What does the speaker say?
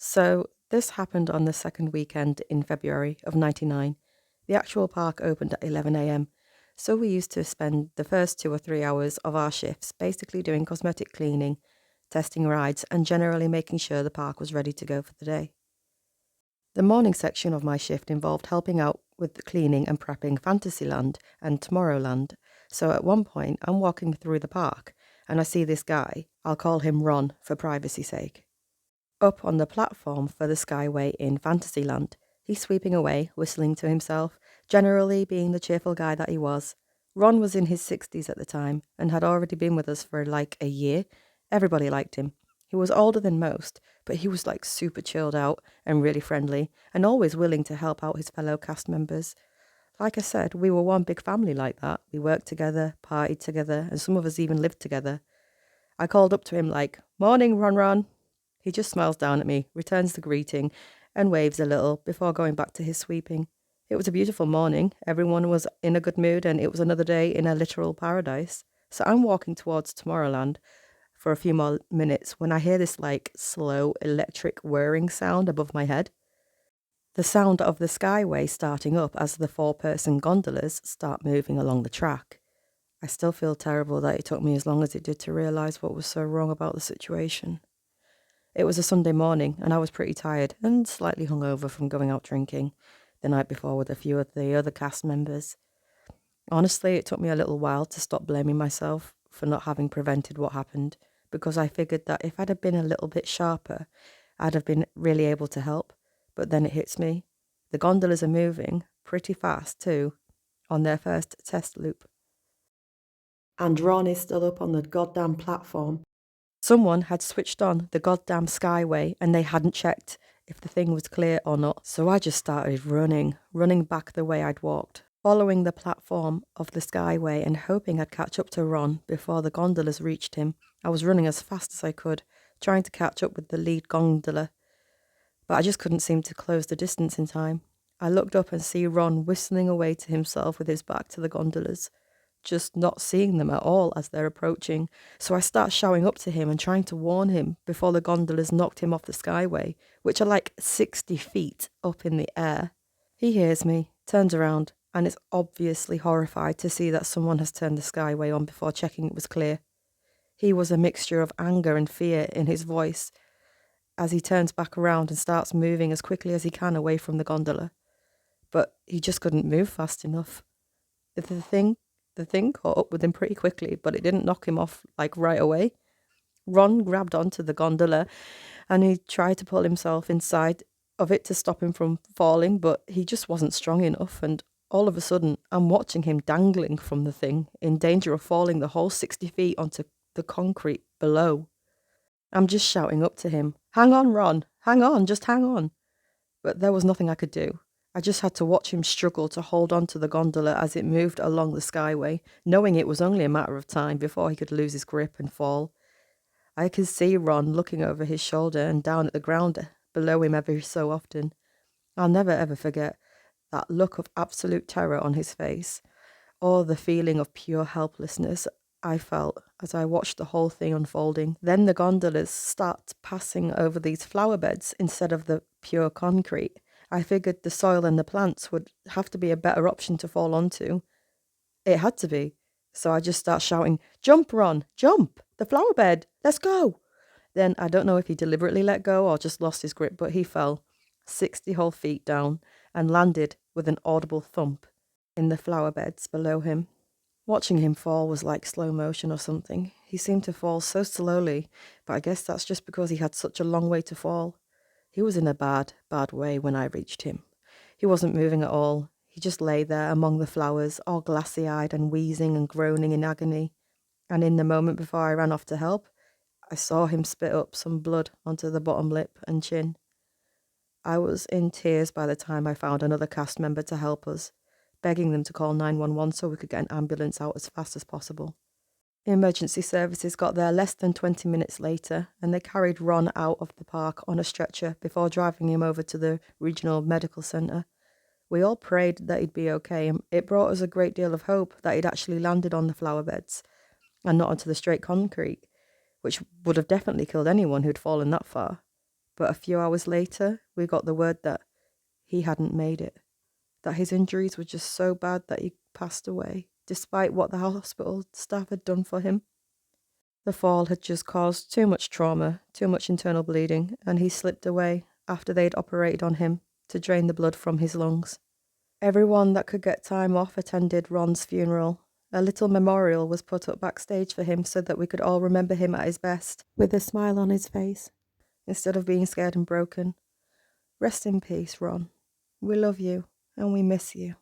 So this happened on the second weekend in February of 99. The actual park opened at 11 a.m. So we used to spend the first 2 or 3 hours of our shifts basically doing cosmetic cleaning, testing rides, and generally making sure the park was ready to go for the day. The morning section of my shift involved helping out with the cleaning and prepping Fantasyland and Tomorrowland. So at one point, I'm walking through the park and I see this guy. I'll call him Ron for privacy's sake. Up on the platform for the Skyway in Fantasyland, he's sweeping away, whistling to himself, generally being the cheerful guy that he was. Ron was in his 60s at the time and had already been with us for like a year. Everybody liked him. He was older than most, but he was like super chilled out and really friendly and always willing to help out his fellow cast members. Like I said, we were one big family like that. We worked together, partied together, and some of us even lived together. I called up to him like, "Morning, Ron." He just smiles down at me, returns the greeting, and waves a little before going back to his sweeping. It was a beautiful morning. Everyone was in a good mood, and it was another day in a literal paradise. So I'm walking towards Tomorrowland for a few more minutes when I hear this like slow electric whirring sound above my head. The sound of the Skyway starting up as the four-person gondolas start moving along the track. I still feel terrible that it took me as long as it did to realise what was so wrong about the situation. It was a Sunday morning, and I was pretty tired and slightly hungover from going out drinking the night before with a few of the other cast members. Honestly, it took me a little while to stop blaming myself for not having prevented what happened, because I figured that if I'd have been a little bit sharper, I'd have been really able to help. But then it hits me. The gondolas are moving, pretty fast too, on their first test loop. And Ron is still up on the goddamn platform. Someone had switched on the goddamn Skyway and they hadn't checked if the thing was clear or not. So I just started running back the way I'd walked, following the platform of the Skyway and hoping I'd catch up to Ron before the gondolas reached him. I was running as fast as I could, trying to catch up with the lead gondola, but I just couldn't seem to close the distance in time. I looked up and see Ron whistling away to himself with his back to the gondolas, just not seeing them at all as they're approaching. So I start shouting up to him and trying to warn him before the gondolas knocked him off the Skyway, which are like 60 feet up in the air. He hears me, turns around, and is obviously horrified to see that someone has turned the Skyway on before checking it was clear. He was a mixture of anger and fear in his voice as he turns back around and starts moving as quickly as he can away from the gondola. But he just couldn't move fast enough. The thing caught up with him pretty quickly, but it didn't knock him off like right away. Ron grabbed onto the gondola and he tried to pull himself inside of it to stop him from falling, but he just wasn't strong enough. And all of a sudden, I'm watching him dangling from the thing, in danger of falling the whole 60 feet onto the concrete below. I'm just shouting up to him, "Hang on, Ron, hang on, just hang on." But there was nothing I could do. I just had to watch him struggle to hold on to the gondola as it moved along the Skyway, knowing it was only a matter of time before he could lose his grip and fall. I could see Ron looking over his shoulder and down at the ground below him every so often. I'll never ever forget that look of absolute terror on his face, or the feeling of pure helplessness I felt as I watched the whole thing unfolding. Then the gondolas start passing over these flower beds instead of the pure concrete. I figured the soil and the plants would have to be a better option to fall onto. It had to be. So I just start shouting, "Jump, Ron, jump! The flower bed, let's go!" Then I don't know if he deliberately let go or just lost his grip, but he fell 60 whole feet down and landed with an audible thump in the flower beds below him. Watching him fall was like slow motion or something. He seemed to fall so slowly, but I guess that's just because he had such a long way to fall. He was in a bad way when I reached him. He wasn't moving at all. He just lay there among the flowers, all glassy-eyed and wheezing and groaning in agony. And in the moment before I ran off to help, I saw him spit up some blood onto the bottom lip and chin. I was in tears by the time I found another cast member to help us, begging them to call 911 so we could get an ambulance out as fast as possible. Emergency services got there less than 20 minutes later, and they carried Ron out of the park on a stretcher before driving him over to the regional medical centre. We all prayed that he'd be okay, and it brought us a great deal of hope that he'd actually landed on the flower beds and not onto the straight concrete, which would have definitely killed anyone who'd fallen that far. But a few hours later, we got the word that he hadn't made it, that his injuries were just so bad that he passed away, despite what the hospital staff had done for him. The fall had just caused too much trauma, too much internal bleeding, and he slipped away after they'd operated on him to drain the blood from his lungs. Everyone that could get time off attended Ron's funeral. A little memorial was put up backstage for him so that we could all remember him at his best, with a smile on his face, instead of being scared and broken. Rest in peace, Ron. We love you, and we miss you.